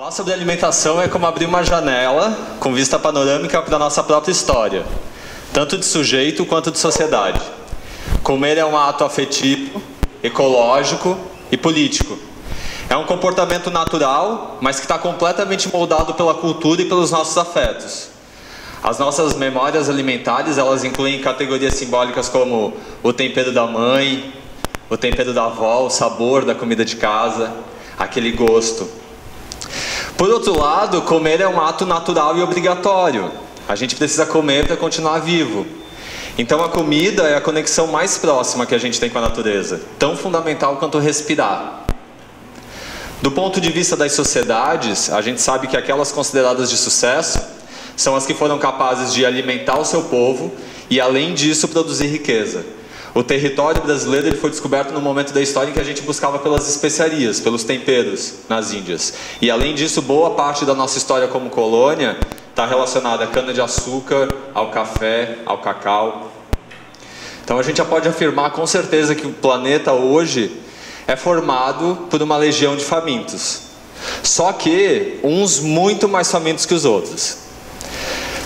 Falar sobre alimentação é como abrir uma janela com vista panorâmica para a nossa própria história, tanto de sujeito quanto de sociedade. Comer é um ato afetivo, ecológico e político. É um comportamento natural, mas que está completamente moldado pela cultura e pelos nossos afetos. As nossas memórias alimentares, elas incluem categorias simbólicas como o tempero da mãe, o tempero da avó, o sabor da comida de casa, aquele gosto. Por outro lado, comer é um ato natural e obrigatório. A gente precisa comer para continuar vivo. Então a comida é a conexão mais próxima que a gente tem com a natureza, tão fundamental quanto respirar. Do ponto de vista das sociedades, a gente sabe que aquelas consideradas de sucesso são as que foram capazes de alimentar o seu povo e, além disso, produzir riqueza. O território brasileiro ele foi descoberto no momento da história em que a gente buscava pelas especiarias, pelos temperos nas Índias. E, além disso, boa parte da nossa história como colônia está relacionada à cana-de-açúcar, ao café, ao cacau. Então a gente já pode afirmar com certeza que o planeta hoje é formado por uma legião de famintos. Só que uns muito mais famintos que os outros.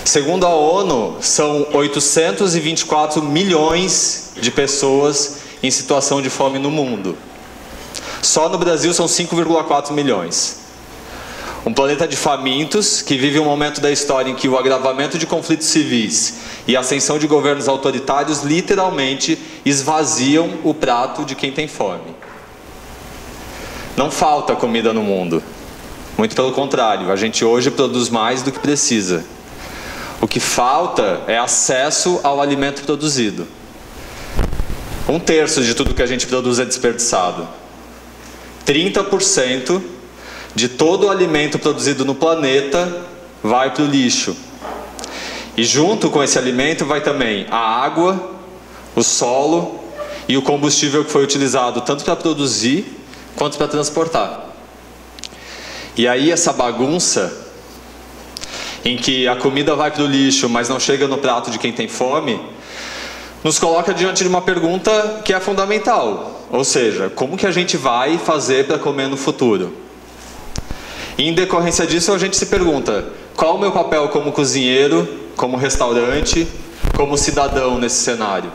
Segundo a ONU, são 824 milhões de pessoas em situação de fome no mundo. Só no Brasil são 5,4 milhões. Um planeta de famintos que vive um momento da história em que o agravamento de conflitos civis e a ascensão de governos autoritários literalmente esvaziam o prato de quem tem fome. Não falta comida no mundo. Muito pelo contrário, a gente hoje produz mais do que precisa. O que falta é acesso ao alimento produzido. 1/3 de tudo que a gente produz é desperdiçado. 30% de todo o alimento produzido no planeta vai para o lixo. E junto com esse alimento vai também a água, o solo e o combustível que foi utilizado tanto para produzir quanto para transportar. E aí essa bagunça em que a comida vai para o lixo, mas não chega no prato de quem tem fome, nos coloca diante de uma pergunta que é fundamental. Ou seja, como que a gente vai fazer para comer no futuro? E em decorrência disso, a gente se pergunta, qual o meu papel como cozinheiro, como restaurante, como cidadão nesse cenário?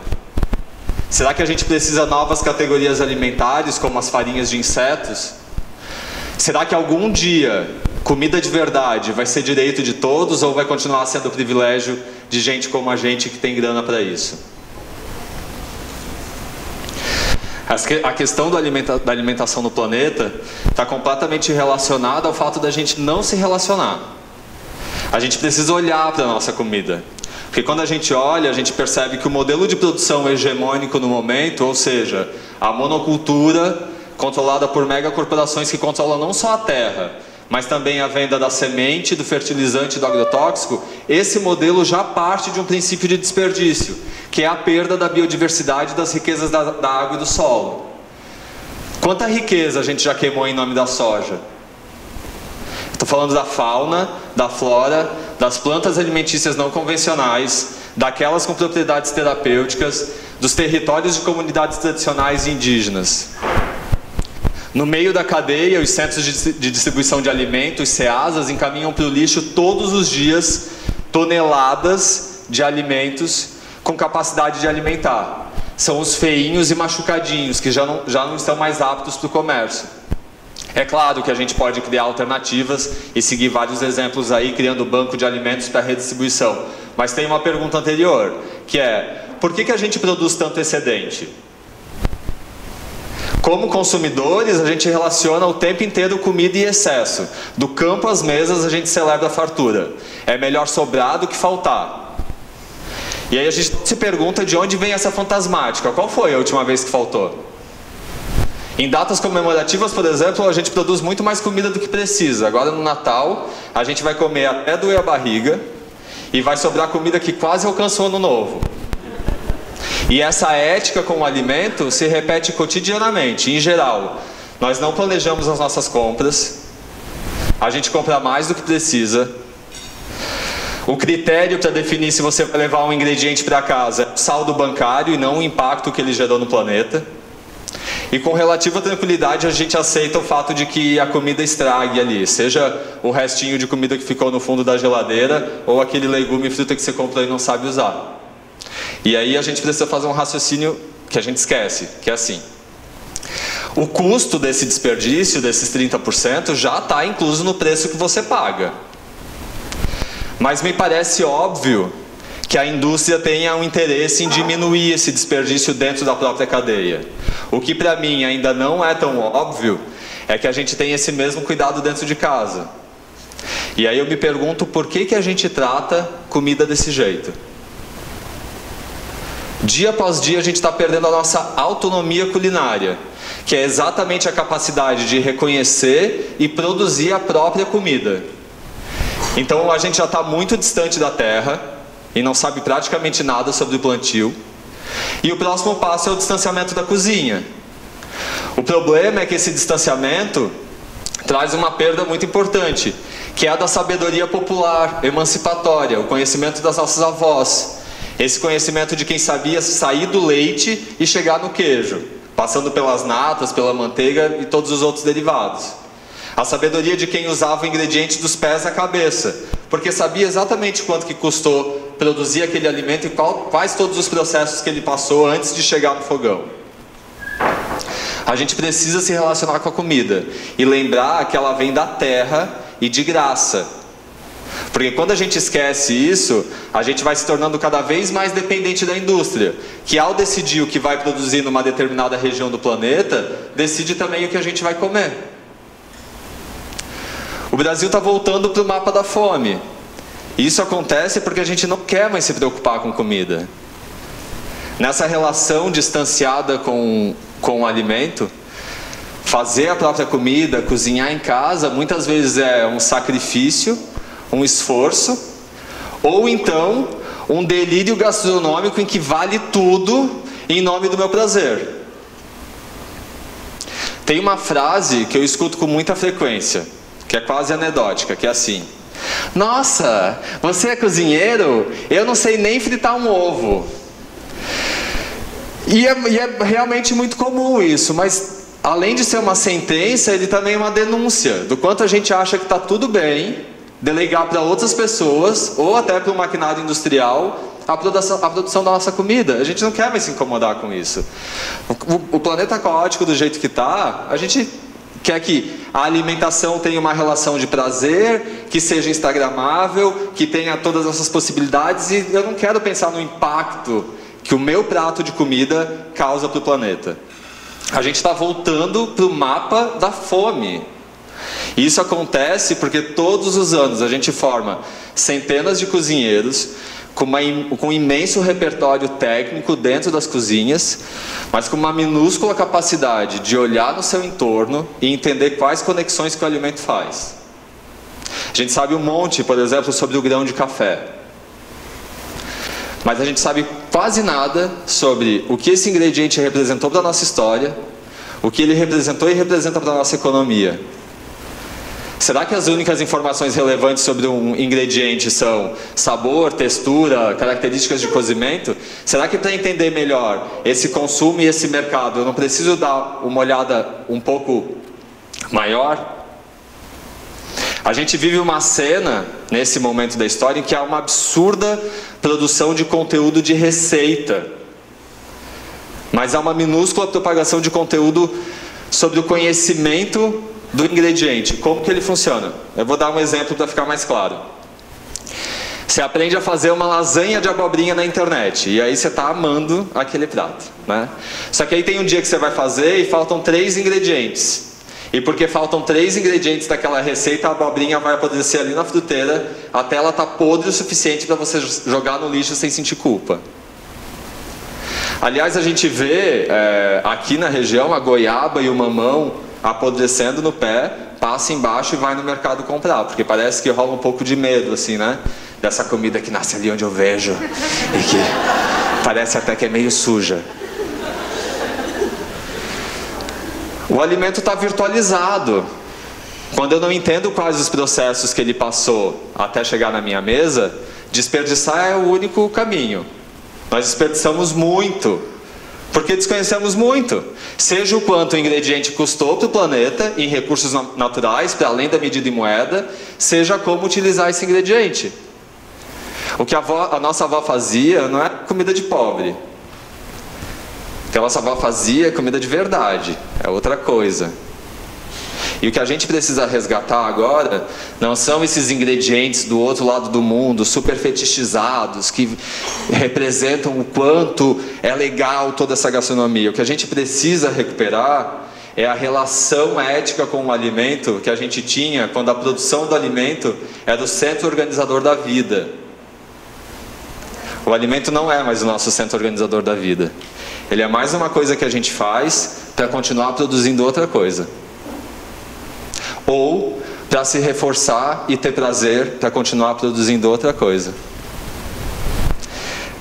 Será que a gente precisa de novas categorias alimentares, como as farinhas de insetos? Será que algum dia comida de verdade vai ser direito de todos ou vai continuar sendo privilégio de gente como a gente que tem grana para isso? A questão da alimentação no planeta está completamente relacionada ao fato da gente não se relacionar. A gente precisa olhar para a nossa comida. Porque quando a gente olha, a gente percebe que o modelo de produção hegemônico no momento, ou seja, a monocultura controlada por megacorporações que controlam não só a terra, mas também a venda da semente, do fertilizante e do agrotóxico, esse modelo já parte de um princípio de desperdício, que é a perda da biodiversidade das riquezas da água e do solo. Quanta riqueza a gente já queimou em nome da soja? Estou falando da fauna, da flora, das plantas alimentícias não convencionais, daquelas com propriedades terapêuticas, dos territórios de comunidades tradicionais e indígenas. No meio da cadeia, os centros de distribuição de alimentos, CEASAs, encaminham para o lixo todos os dias toneladas de alimentos com capacidade de alimentar. São os feinhos e machucadinhos, que já não estão mais aptos para o comércio. É claro que a gente pode criar alternativas e seguir vários exemplos aí, criando banco de alimentos para redistribuição. Mas tem uma pergunta anterior, que é, por que a gente produz tanto excedente? Como consumidores, a gente relaciona o tempo inteiro comida e excesso. Do campo às mesas, a gente celebra a fartura. É melhor sobrar do que faltar. E aí a gente se pergunta de onde vem essa fantasmática. Qual foi a última vez que faltou? Em datas comemorativas, por exemplo, a gente produz muito mais comida do que precisa. Agora no Natal, a gente vai comer até doer a barriga e vai sobrar comida que quase alcançou o Ano Novo. E essa ética com o alimento se repete cotidianamente. Em geral, nós não planejamos as nossas compras, a gente compra mais do que precisa. O critério para definir se você vai levar um ingrediente para casa é o saldo bancário e não o impacto que ele gerou no planeta. E com relativa tranquilidade a gente aceita o fato de que a comida estrague ali, seja o restinho de comida que ficou no fundo da geladeira ou aquele legume e fruta que você comprou e não sabe usar. E aí a gente precisa fazer um raciocínio que a gente esquece, que é assim: o custo desse desperdício, desses 30%, já está incluso no preço que você paga. Mas me parece óbvio que a indústria tenha um interesse em diminuir esse desperdício dentro da própria cadeia. O que para mim ainda não é tão óbvio é que a gente tem esse mesmo cuidado dentro de casa. E aí eu me pergunto por que a gente trata comida desse jeito. Dia após dia a gente está perdendo a nossa autonomia culinária, que é exatamente a capacidade de reconhecer e produzir a própria comida. Então a gente já está muito distante da terra e não sabe praticamente nada sobre o plantio. E o próximo passo é o distanciamento da cozinha. O problema é que esse distanciamento traz uma perda muito importante, que é a da sabedoria popular, emancipatória, o conhecimento das nossas avós. Esse conhecimento de quem sabia sair do leite e chegar no queijo, passando pelas natas, pela manteiga e todos os outros derivados. A sabedoria de quem usava o ingrediente dos pés à cabeça, porque sabia exatamente quanto que custou produzir aquele alimento e quais todos os processos que ele passou antes de chegar no fogão. A gente precisa se relacionar com a comida e lembrar que ela vem da terra e de graça. Porque quando a gente esquece isso, a gente vai se tornando cada vez mais dependente da indústria, que ao decidir o que vai produzir numa determinada região do planeta, decide também o que a gente vai comer. O Brasil está voltando para o mapa da fome. E isso acontece porque a gente não quer mais se preocupar com comida. Nessa relação distanciada com o alimento, fazer a própria comida, cozinhar em casa, muitas vezes é um sacrifício, um esforço, ou então um delírio gastronômico em que vale tudo em nome do meu prazer. Tem uma frase que eu escuto com muita frequência, que é quase anedótica, que é assim: nossa, você é cozinheiro? Eu não sei nem fritar um ovo. E é realmente muito comum isso, mas além de ser uma sentença, ele também é uma denúncia do quanto a gente acha que está tudo bem delegar para outras pessoas, ou até para o maquinário industrial, a produção da nossa comida. A gente não quer mais se incomodar com isso. O planeta caótico do jeito que está, a gente quer que a alimentação tenha uma relação de prazer, que seja instagramável, que tenha todas essas possibilidades, e eu não quero pensar no impacto que o meu prato de comida causa para o planeta. A gente está voltando para o mapa da fome. E isso acontece porque todos os anos a gente forma centenas de cozinheiros com um imenso repertório técnico dentro das cozinhas, mas com uma minúscula capacidade de olhar no seu entorno e entender quais conexões que o alimento faz. A gente sabe um monte, por exemplo, sobre o grão de café, mas a gente sabe quase nada sobre o que esse ingrediente representou para a nossa história, o que ele representou e representa para a nossa economia. Será que as únicas informações relevantes sobre um ingrediente são sabor, textura, características de cozimento? Será que para entender melhor esse consumo e esse mercado, eu não preciso dar uma olhada um pouco maior? A gente vive uma cena, nesse momento da história, em que há uma absurda produção de conteúdo de receita, mas há uma minúscula propagação de conteúdo sobre o conhecimento do ingrediente, como que ele funciona. Eu vou dar um exemplo para ficar mais claro. Você aprende a fazer uma lasanha de abobrinha na internet, e aí você está amando aquele prato, né? Só que aí tem um dia que você vai fazer e faltam 3 ingredientes. E porque faltam 3 ingredientes daquela receita, a abobrinha vai apodrecer ali na fruteira até ela estar podre o suficiente para você jogar no lixo sem sentir culpa. Aliás, a gente vê aqui na região a goiaba e o mamão apodrecendo no pé, passa embaixo e vai no mercado comprar, porque parece que rola um pouco de medo, assim, né? Dessa comida que nasce ali onde eu vejo e que parece até que é meio suja. O alimento está virtualizado. Quando eu não entendo quais os processos que ele passou até chegar na minha mesa, desperdiçar é o único caminho. Nós desperdiçamos muito Porque desconhecemos muito. Seja o quanto o ingrediente custou para o planeta, em recursos naturais, para além da medida em moeda, seja como utilizar esse ingrediente. O que a nossa avó fazia não é comida de pobre. O que a nossa avó fazia é comida de verdade, é outra coisa. E o que a gente precisa resgatar agora não são esses ingredientes do outro lado do mundo, super fetichizados, que representam o quanto é legal toda essa gastronomia. O que a gente precisa recuperar é a relação ética com o alimento que a gente tinha quando a produção do alimento era o centro organizador da vida. O alimento não é mais o nosso centro organizador da vida. Ele é mais uma coisa que a gente faz para continuar produzindo outra coisa. Ou para se reforçar e ter prazer para continuar produzindo outra coisa.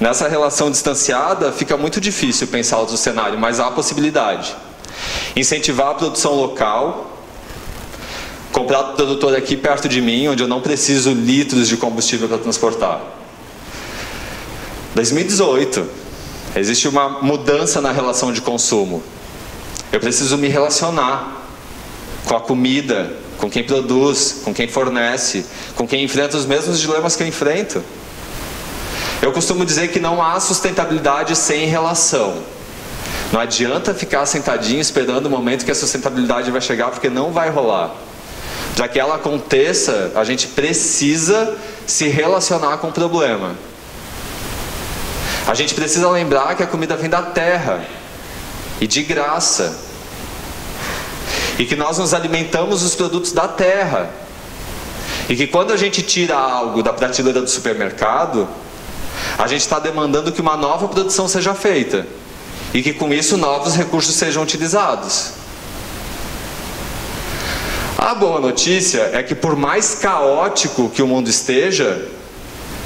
Nessa relação distanciada fica muito difícil pensar outro cenário, mas há a possibilidade. Incentivar a produção local, comprar produtor aqui perto de mim, onde eu não preciso litros de combustível para transportar. 2018, existe uma mudança na relação de consumo. Eu preciso me relacionar com a comida, com quem produz, com quem fornece, com quem enfrenta os mesmos dilemas que eu enfrento. Eu costumo dizer que não há sustentabilidade sem relação. Não adianta ficar sentadinho esperando o momento que a sustentabilidade vai chegar, porque não vai rolar. Para que ela aconteça, a gente precisa se relacionar com o problema. A gente precisa lembrar que a comida vem da terra e de graça. E que nós nos alimentamos dos produtos da terra. E que quando a gente tira algo da prateleira do supermercado, a gente está demandando que uma nova produção seja feita. E que com isso novos recursos sejam utilizados. A boa notícia é que por mais caótico que o mundo esteja,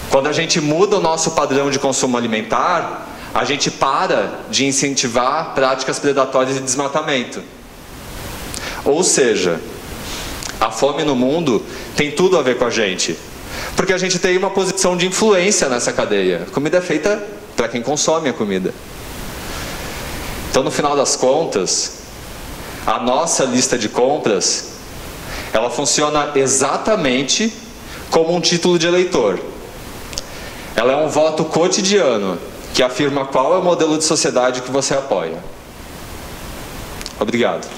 quando a gente muda o nosso padrão de consumo alimentar, a gente para de incentivar práticas predatórias e desmatamento. Ou seja, a fome no mundo tem tudo a ver com a gente. Porque a gente tem uma posição de influência nessa cadeia. A comida é feita para quem consome a comida. Então, no final das contas, a nossa lista de compras, ela funciona exatamente como um título de eleitor. Ela é um voto cotidiano que afirma qual é o modelo de sociedade que você apoia. Obrigado.